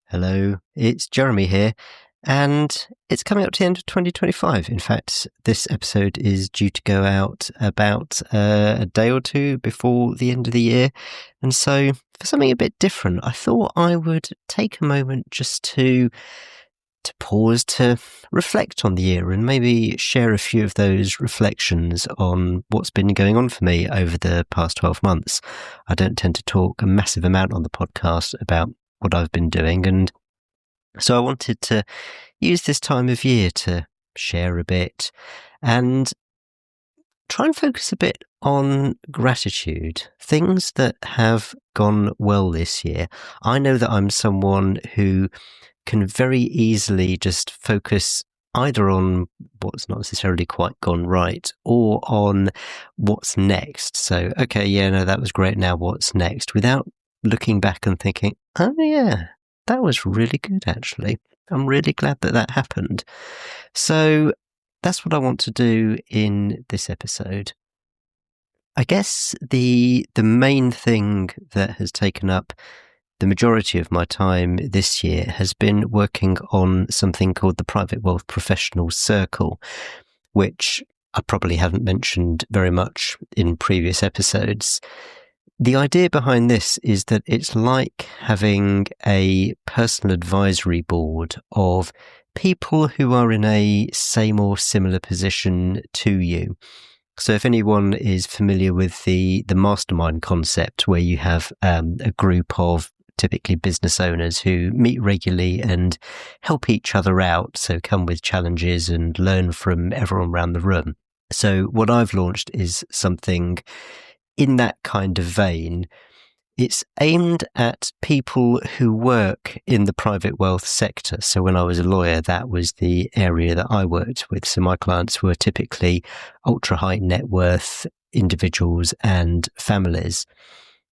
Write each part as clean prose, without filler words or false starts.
Hello, it's Jeremy here, and it's coming up to the end of 2025. In fact, this episode is due to go out about a day or two before the end of the year. And so, for something a bit different, I thought I would take a moment just to pause, to reflect on the year and maybe share a few of those reflections on what's been going on for me over the past 12 months. I don't tend to talk a massive amount on the podcast about what I've been doing, and so I wanted to use this time of year to share a bit and try and focus a bit on gratitude, things that have gone well this year. I know that I'm someone who can very easily just focus either on what's not necessarily quite gone right or on what's next. So, okay, yeah, no, that was great. Now what's next? Without looking back and thinking, oh yeah, that was really good, actually. I'm really glad that that happened. So that's what I want to do in this episode. I guess the main thing that has taken up the majority of my time this year has been working on something called the Private Wealth Professional Circle, which I probably haven't mentioned very much in previous episodes. The idea behind this is that it's like having a personal advisory board of people who are in a same or similar position to you. So if anyone is familiar with the mastermind concept, where you have a group of typically business owners who meet regularly and help each other out, so come with challenges and learn from everyone around the room. So what I've launched is something in that kind of vein. It's aimed at people who work in the private wealth sector. So when I was a lawyer, that was the area that I worked with. So my clients were typically ultra high net worth individuals and families.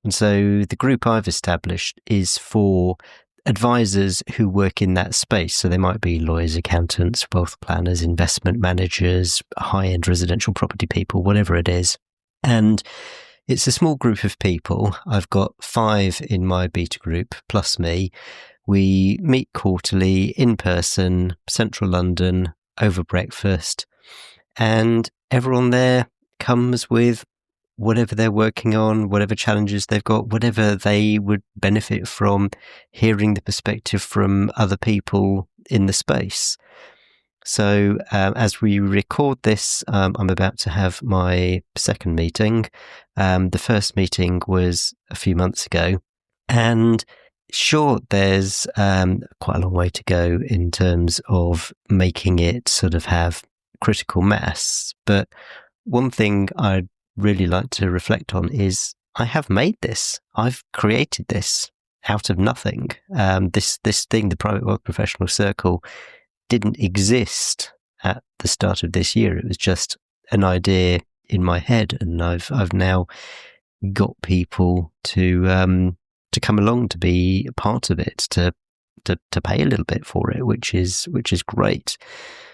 And so the group I've established is for advisors who work in that space. So they might be lawyers, accountants, wealth planners, investment managers, high-end residential property people, whatever it is. And it's a small group of people. I've got 5 in my beta group, plus me. We meet quarterly, in person, central London, over breakfast. And everyone there comes with whatever they're working on, whatever challenges they've got, whatever they would benefit from hearing the perspective from other people in the space. So as we record this, I'm about to have my second meeting. The first meeting was a few months ago. And sure, there's quite a long way to go in terms of making it sort of have critical mass. But one thing I'd really like to reflect on is I have made this. I've created this out of nothing. This thing, the Private Wealth Professional Circle, didn't exist at the start of this year. It was just an idea in my head, and I've now got people to come along to be a part of it, to pay a little bit for it, which is great.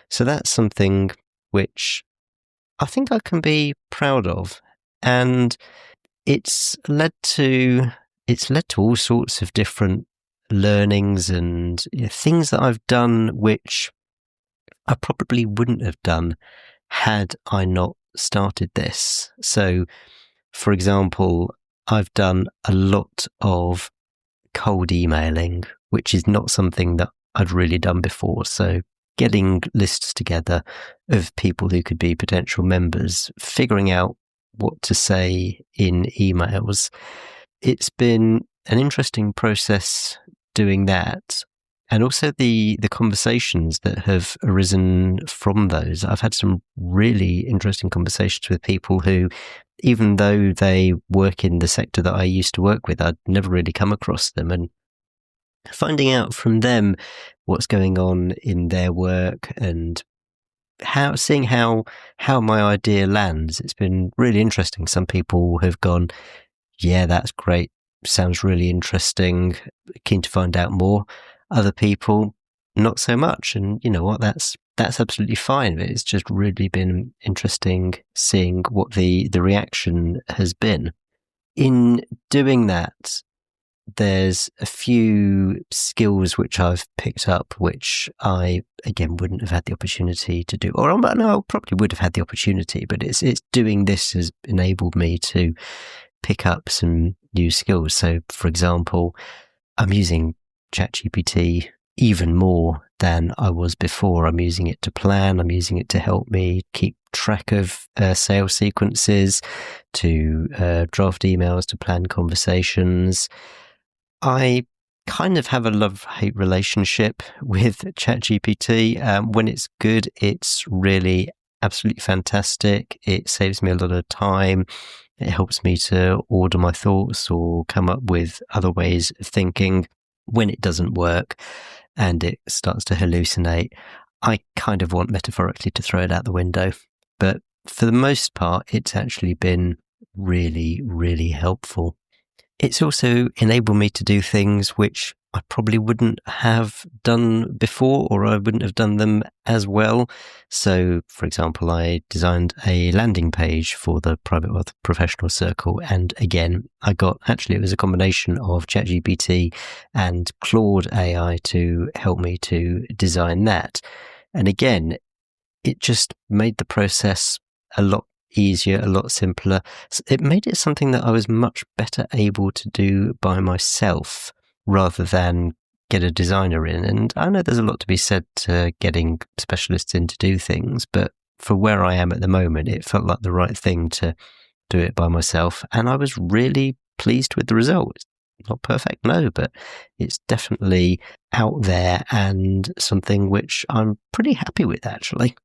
So that's something which I think I can be proud of, and it's led to all sorts of different learnings and things that I've done which I probably wouldn't have done had I not started this. So, for example, I've done a lot of cold emailing, which is not something that I'd really done before. So getting lists together of people who could be potential members, figuring out what to say in emails. It's been an interesting process doing that, and also the conversations that have arisen from those. I've had some really interesting conversations with people who, even though they work in the sector that I used to work with, I'd never really come across them, and finding out from them what's going on in their work and seeing how my idea lands. It's been really interesting. Some people have gone, yeah, that's great, sounds really interesting, keen to find out more. Other people, not so much. And you know what, that's absolutely fine. But it's just really been interesting seeing what the reaction has been. In doing that, there's a few skills which I've picked up, which I, again, wouldn't have had the opportunity to do. Or no, I probably would have had the opportunity, but it's doing this has enabled me to pick up some new skills. So, for example, I'm using ChatGPT even more than I was before. I'm using it to plan. I'm using it to help me keep track of sales sequences, to draft emails, to plan conversations. I kind of have a love-hate relationship with ChatGPT. When it's good, it's really absolutely fantastic. It saves me a lot of time. It helps me to order my thoughts or come up with other ways of thinking. When it doesn't work and it starts to hallucinate, I kind of want metaphorically to throw it out the window. But for the most part, it's actually been really, really helpful. It's also enabled me to do things which I probably wouldn't have done before, or I wouldn't have done them as well. So, for example, I designed a landing page for the Private Wealth Professional Circle. And again, it was a combination of ChatGPT and Claude AI to help me to design that. And again, it just made the process a lot easier, a lot simpler. It made it something that I was much better able to do by myself rather than get a designer in. And I know there's a lot to be said to getting specialists in to do things, but for where I am at the moment, it felt like the right thing to do it by myself. And I was really pleased with the result. It's not perfect, no, but it's definitely out there and something which I'm pretty happy with, actually.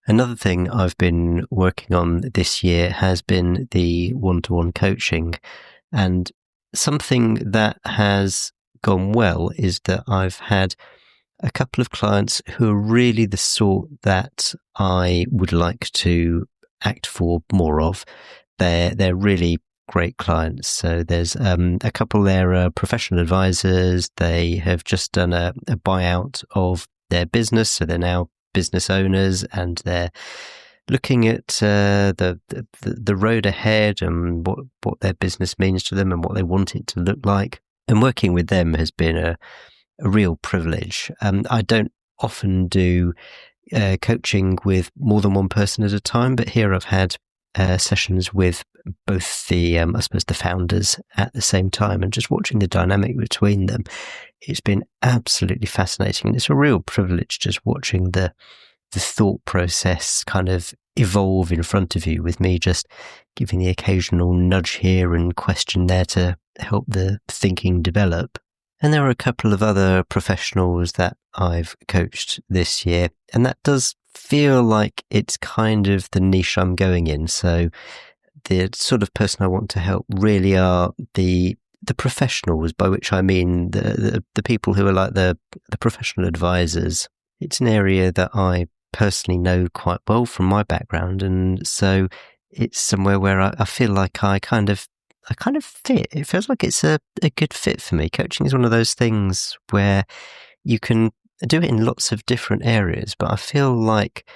Another thing I've been working on this year has been the one-to-one coaching. And something that has gone well is that I've had a couple of clients who are really the sort that I would like to act for more of. They're really great clients. So there's a couple there are professional advisors. They have just done a buyout of their business, so they're now business owners, and they're looking at the road ahead and what their business means to them and what they want it to look like. And working with them has been a real privilege. I don't often do coaching with more than one person at a time, but here I've had sessions with both the founders at the same time, and just watching the dynamic between them, it's been absolutely fascinating. And it's a real privilege just watching the thought process kind of evolve in front of you, with me just giving the occasional nudge here and question there to help the thinking develop. And there are a couple of other professionals that I've coached this year, and that does feel like it's kind of the niche I'm going in. So the sort of person I want to help really are the professionals, by which I mean the people who are like the professional advisors. It's an area that I personally know quite well from my background, and so it's somewhere where I feel like I kind of fit. It feels like it's a good fit for me. Coaching is one of those things where you can do it in lots of different areas, but I feel like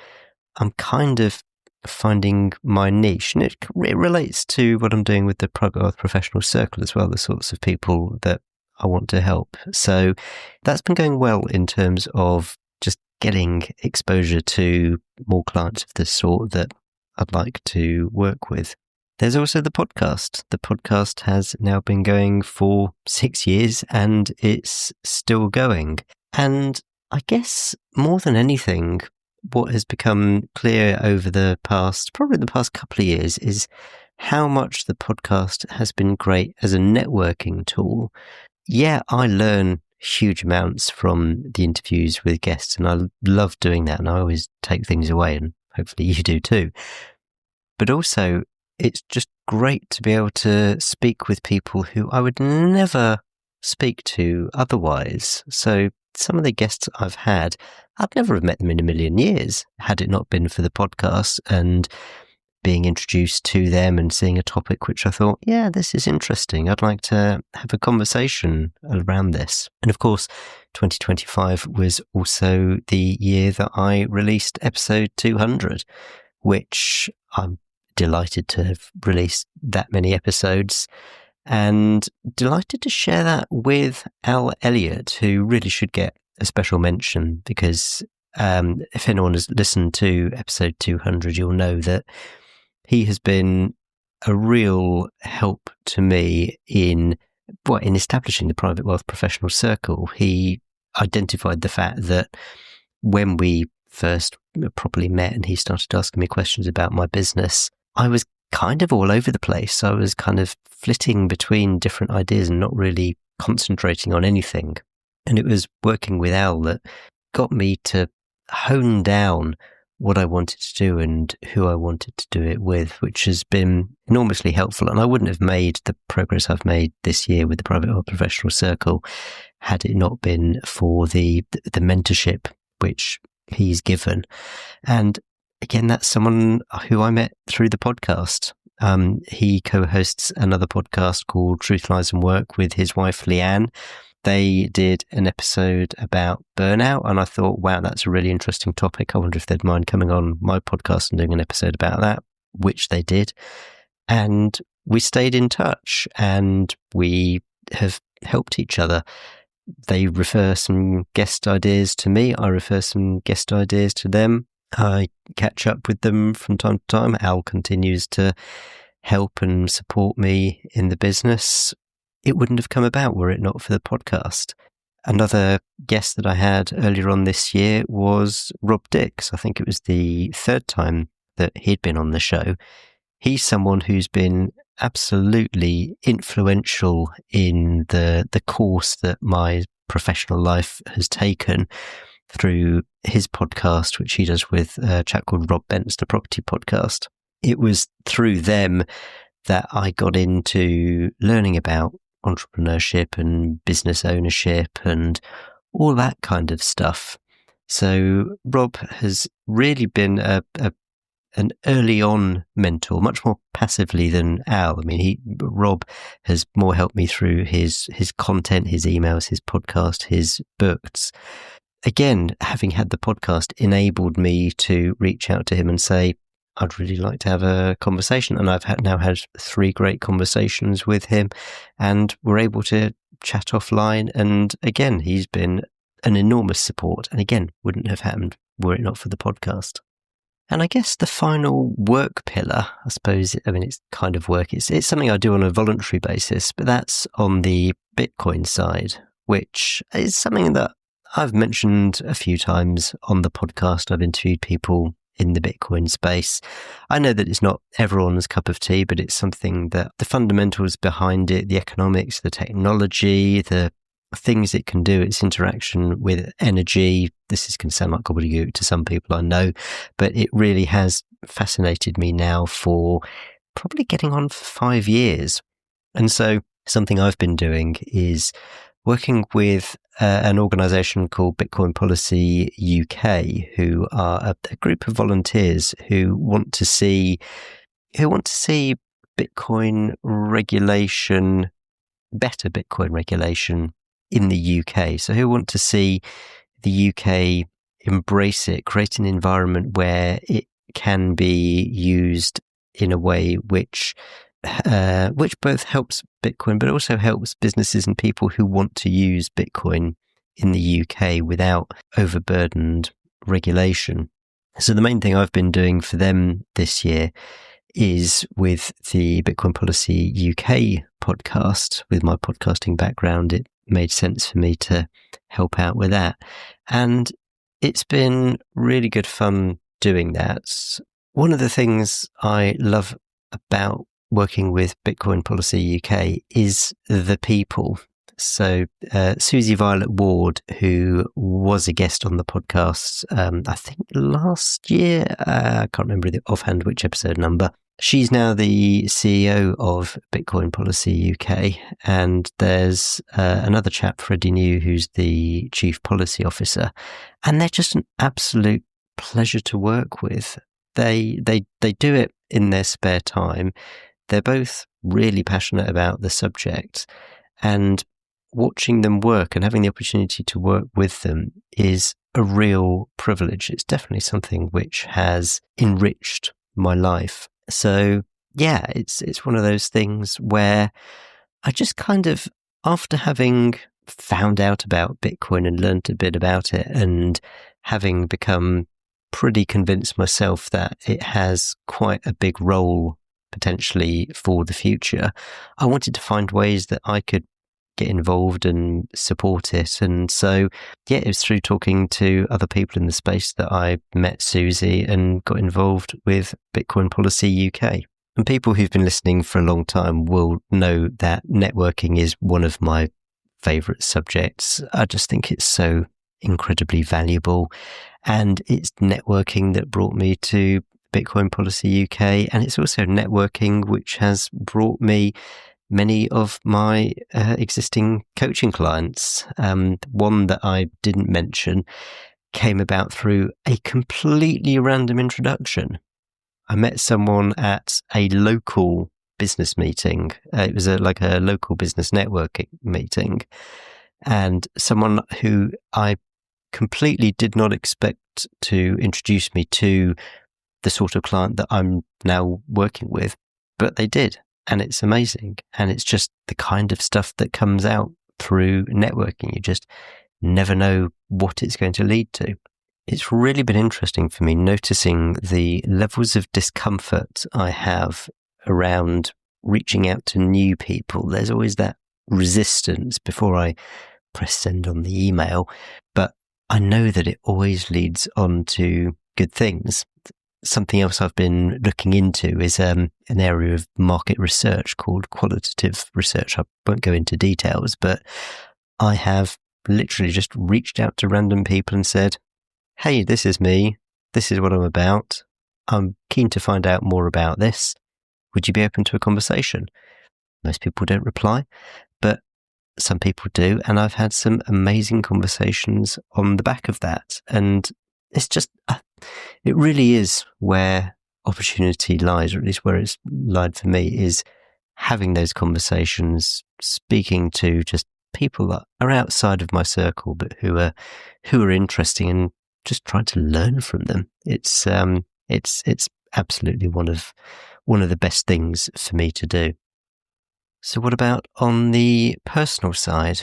I'm kind of finding my niche, and it relates to what I'm doing with the Private Wealth Professional Circle as well, the sorts of people that I want to help. So that's been going well in terms of just getting exposure to more clients of this sort that I'd like to work with. There's also the podcast. The podcast has now been going for 6 years and it's still going. And I guess more than anything, what has become clear over probably the past couple of years, is how much the podcast has been great as a networking tool. Yeah, I learn huge amounts from the interviews with guests, and I love doing that, and I always take things away, and hopefully you do too. But also, it's just great to be able to speak with people who I would never speak to otherwise. So some of the guests I've had, I'd never have met them in a million years had it not been for the podcast and being introduced to them and seeing a topic which I thought, yeah, this is interesting. I'd like to have a conversation around this. And of course, 2025 was also the year that I released episode 200, which I'm delighted to have released that many episodes. and delighted to share that with Al Elliott, who really should get a special mention because if anyone has listened to episode 200, you'll know that he has been a real help to me in establishing the private wealth professional circle. He identified the fact that when we first properly met and he started asking me questions about my business, I was kind of all over the place. I was kind of flitting between different ideas and not really concentrating on anything. And it was working with Al that got me to hone down what I wanted to do and who I wanted to do it with, which has been enormously helpful. And I wouldn't have made the progress I've made this year with the private wealth professional circle had it not been for the mentorship which he's given. And again, that's someone who I met through the podcast. He co-hosts another podcast called Truth, Lies and Work with his wife, Leanne. They did an episode about burnout, and I thought, wow, that's a really interesting topic. I wonder if they'd mind coming on my podcast and doing an episode about that, which they did. And we stayed in touch, and we have helped each other. They refer some guest ideas to me. I refer some guest ideas to them. I catch up with them from time to time. Al continues to help and support me in the business. It wouldn't have come about were it not for the podcast. Another guest that I had earlier on this year was Rob Dix. I think it was the third time that he'd been on the show. He's someone who's been absolutely influential in the course that my professional life has taken through his podcast, which he does with a chap called Rob Bent's The Property Podcast. It was through them that I got into learning about entrepreneurship and business ownership and all that kind of stuff. So Rob has really been an early on mentor, much more passively than Al. I mean, Rob has more helped me through his content, his emails, his podcast, his books. Again, having had the podcast enabled me to reach out to him and say, I'd really like to have a conversation. And I've now had 3 great conversations with him, and we're able to chat offline. And again, he's been an enormous support. And again, wouldn't have happened were it not for the podcast. And I guess the final work pillar, I suppose, I mean, it's kind of work. It's something I do on a voluntary basis, but that's on the Bitcoin side, which is something that I've mentioned a few times on the podcast. I've interviewed people in the Bitcoin space. I know that it's not everyone's cup of tea, but it's something that the fundamentals behind it, the economics, the technology, the things it can do, its interaction with energy. This is going to sound like gobbledygook to some people, I know, but it really has fascinated me now for probably getting on for 5 years. And so something I've been doing is working with an organisation called Bitcoin Policy UK, who are a group of volunteers who want to see Bitcoin regulation, better Bitcoin regulation in the UK. So who want to see the UK embrace it, create an environment where it can be used in a way which both helps Bitcoin, but also helps businesses and people who want to use Bitcoin in the UK without overburdened regulation. So the main thing I've been doing for them this year is with the Bitcoin Policy UK podcast. With my podcasting background, it made sense for me to help out with that. And it's been really good fun doing that. One of the things I love about working with Bitcoin Policy UK is the people. So Susie Violet Ward, who was a guest on the podcast, I think last year, I can't remember offhand which episode number. She's now the CEO of Bitcoin Policy UK, and there's another chap, Freddie New, who's the Chief Policy Officer, and they're just an absolute pleasure to work with. They do it in their spare time. They're both really passionate about the subject, and watching them work and having the opportunity to work with them is a real privilege. It's definitely something which has enriched my life. So yeah, it's one of those things where I just kind of, after having found out about Bitcoin and learned a bit about it and having become pretty convinced myself that it has quite a big role potentially for the future, I wanted to find ways that I could get involved and support it. And so, yeah, it was through talking to other people in the space that I met Susie and got involved with Bitcoin Policy UK. And people who've been listening for a long time will know that networking is one of my favourite subjects. I just think it's so incredibly valuable. And it's networking that brought me to Bitcoin Policy UK. And it's also networking which has brought me many of my existing coaching clients. One that I didn't mention came about through a completely random introduction. I met someone at a local business meeting. It was like a local business networking meeting, and someone who I completely did not expect to introduce me to the sort of client that I'm now working with, but they did. And it's amazing. And it's just the kind of stuff that comes out through networking. You just never know what it's going to lead to. It's really been interesting for me noticing the levels of discomfort I have around reaching out to new people. There's always that resistance before I press send on the email, but I know that it always leads on to good things. Something else I've been looking into is an area of market research called qualitative research. I won't go into details, but I have literally just reached out to random people and said, hey, this is me. This is what I'm about. I'm keen to find out more about this. Would you be open to a conversation? Most people don't reply, but some people do. And I've had some amazing conversations on the back of that. And it's just, it really is where opportunity lies, or at least where it's lied for me, is having those conversations, speaking to just people that are outside of my circle, but who are interesting, and just trying to learn from them. It's absolutely one of the best things for me to do. So what about on the personal side?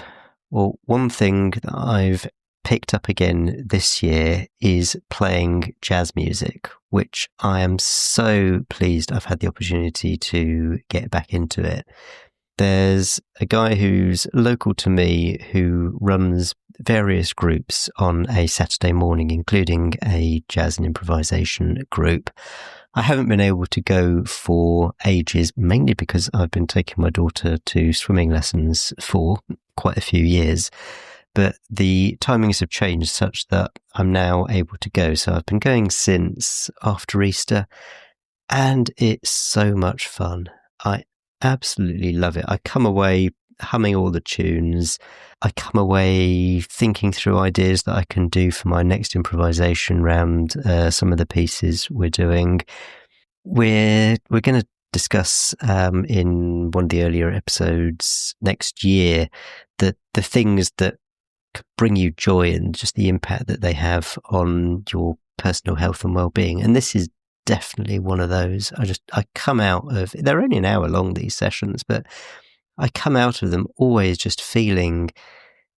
Well, one thing that I've picked up again this year is playing jazz music, which I am so pleased I've had the opportunity to get back into it. There's a guy who's local to me who runs various groups on a Saturday morning, including a jazz and improvisation group. I haven't been able to go for ages, mainly because I've been taking my daughter to swimming lessons for quite a few years. But the timings have changed such that I'm now able to go. So I've been going since after Easter, and it's so much fun. I absolutely love it. I come away humming all the tunes. I come away thinking through ideas that I can do for my next improvisation round, some of the pieces we're doing. We're going to discuss in one of the earlier episodes next year the things that bring you joy and just the impact that they have on your personal health and well-being. And this is definitely one of those. I come out of, they're only an hour long, these sessions, but I come out of them always just feeling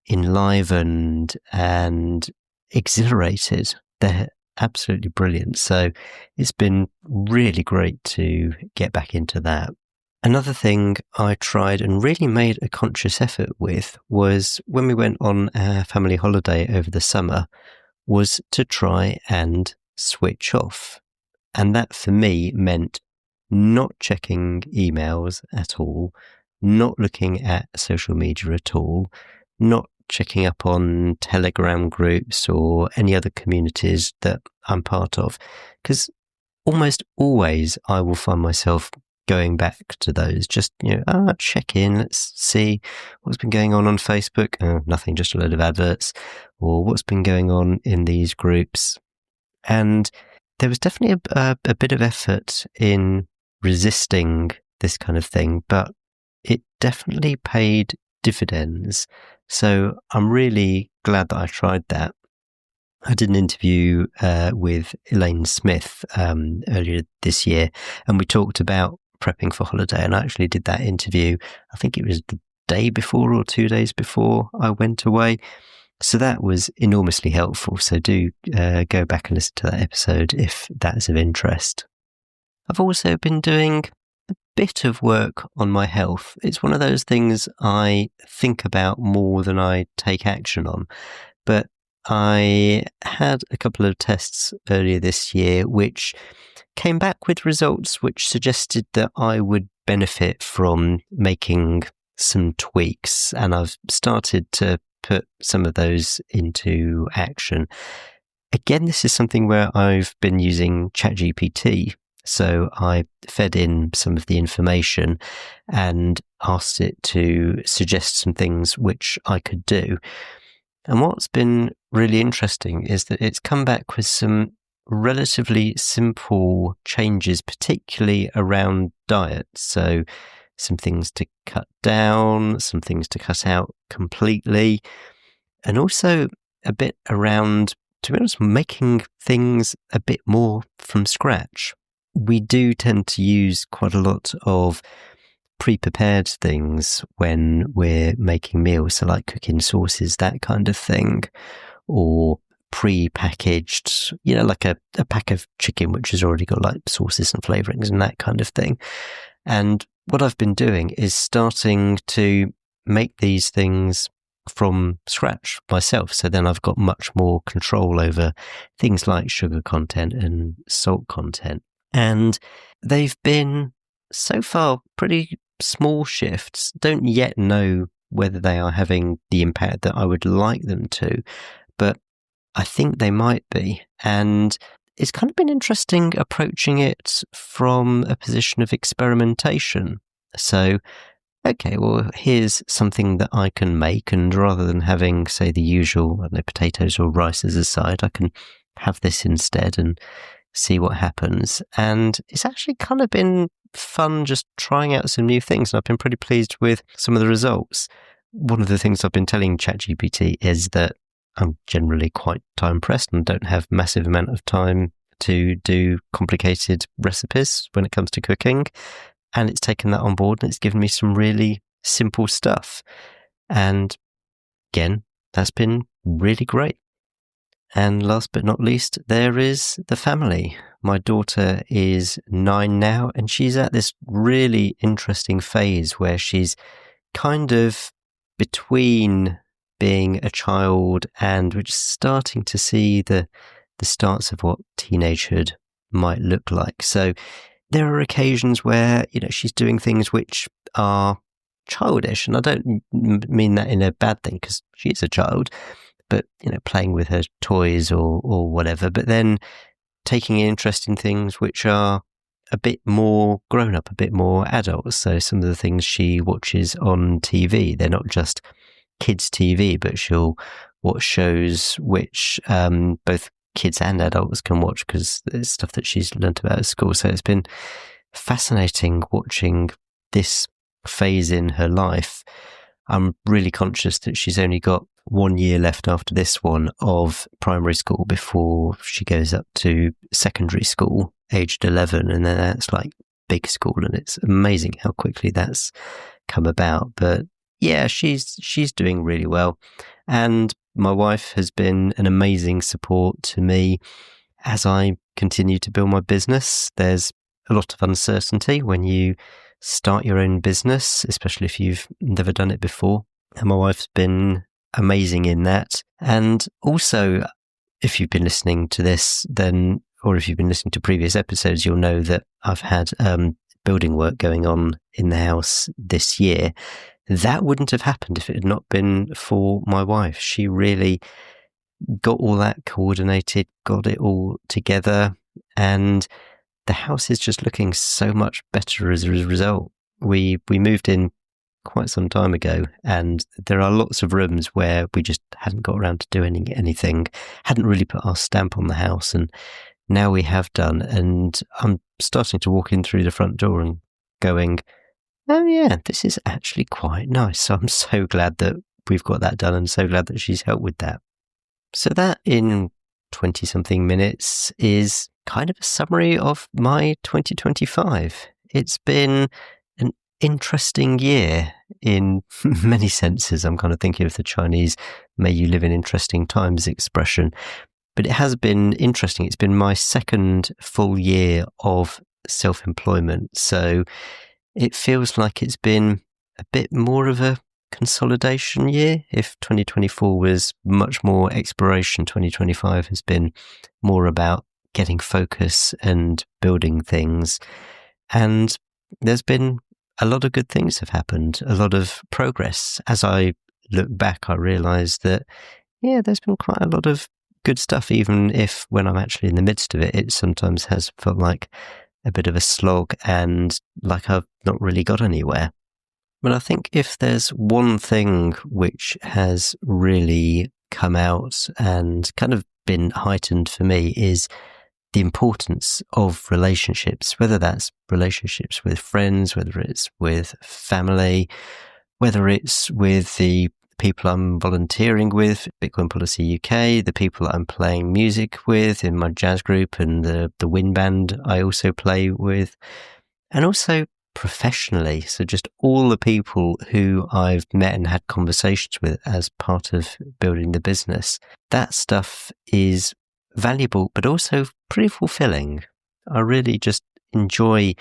enlivened and exhilarated. They're absolutely brilliant. So it's been really great to get back into that. Another thing I tried and really made a conscious effort with was when we went on our family holiday over the summer, was to try and switch off. And that for me meant not checking emails at all, not looking at social media at all, not checking up on Telegram groups or any other communities that I'm part of. Because almost always I will find myself going back to those, just, check in, let's see what's been going on Facebook. Nothing, just a load of adverts. Or what's been going on in these groups. And there was definitely a bit of effort in resisting this kind of thing, but it definitely paid dividends. So I'm really glad that I tried that. I did an interview with Elaine Smith earlier this year, and we talked about prepping for holiday, and I actually did that interview, I think it was the day before or 2 days before I went away. So that was enormously helpful. So do go back and listen to that episode if that's of interest. I've also been doing a bit of work on my health. It's one of those things I think about more than I take action on. But I had a couple of tests earlier this year which came back with results which suggested that I would benefit from making some tweaks, and I've started to put some of those into action. Again, this is something where I've been using ChatGPT. So I fed in some of the information and asked it to suggest some things which I could do. And what's been really interesting is that it's come back with some relatively simple changes, particularly around diet. So some things to cut down, some things to cut out completely, and also a bit around, to be honest, making things a bit more from scratch. We do tend to use quite a lot of pre-prepared things when we're making meals, so like cooking sauces, that kind of thing, or pre-packaged, like a pack of chicken which has already got like sauces and flavourings and that kind of thing. And what I've been doing is starting to make these things from scratch myself. So then I've got much more control over things like sugar content and salt content. And they've been so far pretty small shifts. Don't yet know whether they are having the impact that I would like them to, but I think they might be. And it's kind of been interesting approaching it from a position of experimentation. So, okay, well, here's something that I can make, and rather than having, say, the usual, I don't know, potatoes or rice as a side, I can have this instead and see what happens. And it's actually kind of been fun just trying out some new things, and I've been pretty pleased with some of the results. One of the things I've been telling ChatGPT is that I'm generally quite time pressed and don't have massive amount of time to do complicated recipes when it comes to cooking. And it's taken that on board and it's given me some really simple stuff. And again, that's been really great. And last but not least, there is the family. My daughter is 9 now, and she's at this really interesting phase where she's kind of between being a child and we're just starting to see the starts of what teenagehood might look like. So there are occasions where, she's doing things which are childish, and I don't mean that in a bad thing because she is a child, but, playing with her toys or whatever, but then taking an interest in things which are a bit more grown up, a bit more adult. So some of the things she watches on TV, they're not just kids' TV, but she'll watch shows which both kids and adults can watch because it's stuff that she's learnt about at school. So it's been fascinating watching this phase in her life. I'm really conscious that she's only got 1 year left after this one of primary school before she goes up to secondary school, aged 11, and then that's like big school, and it's amazing how quickly that's come about. But yeah, she's doing really well, and my wife has been an amazing support to me as I continue to build my business. There's a lot of uncertainty when you start your own business, especially if you've never done it before. And my wife's been amazing in that. And also, if you've been listening to this, then, or if you've been listening to previous episodes, you'll know that I've had building work going on in the house this year. That wouldn't have happened if it had not been for my wife. She really got all that coordinated, got it all together, and the house is just looking so much better as a result. We moved in quite some time ago, and there are lots of rooms where we just hadn't got around to doing anything, hadn't really put our stamp on the house, and now we have done. And I'm starting to walk in through the front door and going, oh yeah, this is actually quite nice. So I'm so glad that we've got that done, and so glad that she's helped with that. So that, in 20-something minutes, is kind of a summary of my 2025. it's been an interesting year in many senses. I'm kind of thinking of the Chinese "May you live in interesting times" expression. But it has been interesting. It's been my second full year of self-employment. So it feels like it's been a bit more of a consolidation year. If 2024 was much more exploration, 2025 has been more about getting focus and building things. And there's been a lot of good things have happened, a lot of progress. As I look back, I realize that, yeah, there's been quite a lot of good stuff, even if when I'm actually in the midst of it, it sometimes has felt like a bit of a slog and like I've not really got anywhere. But I think if there's one thing which has really come out and kind of been heightened for me is the importance of relationships, whether that's relationships with friends, whether it's with family, whether it's with the people I'm volunteering with, Bitcoin Policy UK, the people that I'm playing music with in my jazz group and the wind band I also play with, and also professionally. So just all the people who I've met and had conversations with as part of building the business. That stuff is valuable, but also pretty fulfilling. I really just enjoy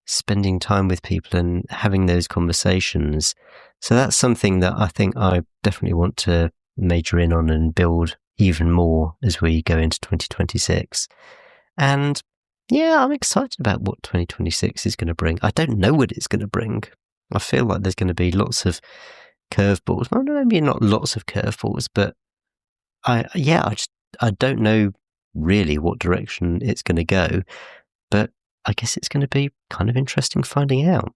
spending time with people and having those conversations. So that's something that I think I definitely want to major in on and build even more as we go into 2026. And yeah, I'm excited about what 2026 is going to bring. I don't know what it's going to bring. I feel like there's going to be lots of curveballs. Well, maybe not lots of curveballs, but I don't know really what direction it's going to go. But I guess it's going to be kind of interesting finding out.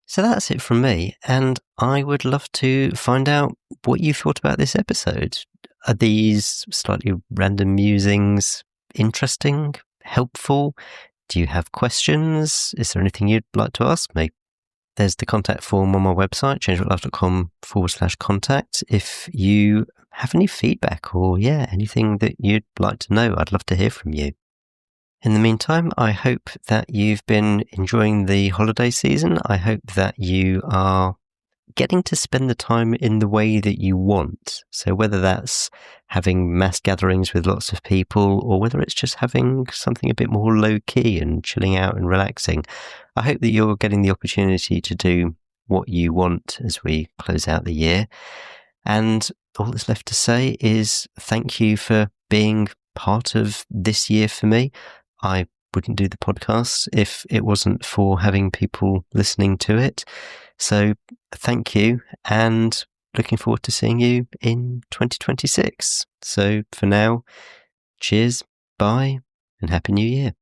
So that's it from me, and I would love to find out what you thought about this episode. Are these slightly random musings interesting, helpful? Do you have questions? Is there anything you'd like to ask me? There's the contact form on my website, changewhatlife.com/contact. If you have any feedback or, anything that you'd like to know, I'd love to hear from you. In the meantime, I hope that you've been enjoying the holiday season. I hope that you are getting to spend the time in the way that you want. So whether that's having mass gatherings with lots of people or whether it's just having something a bit more low-key and chilling out and relaxing, I hope that you're getting the opportunity to do what you want as we close out the year. And all that's left to say is thank you for being part of this year for me. I wouldn't do the podcast if it wasn't for having people listening to it. So thank you, and looking forward to seeing you in 2026. So for now, cheers, bye, and Happy New Year.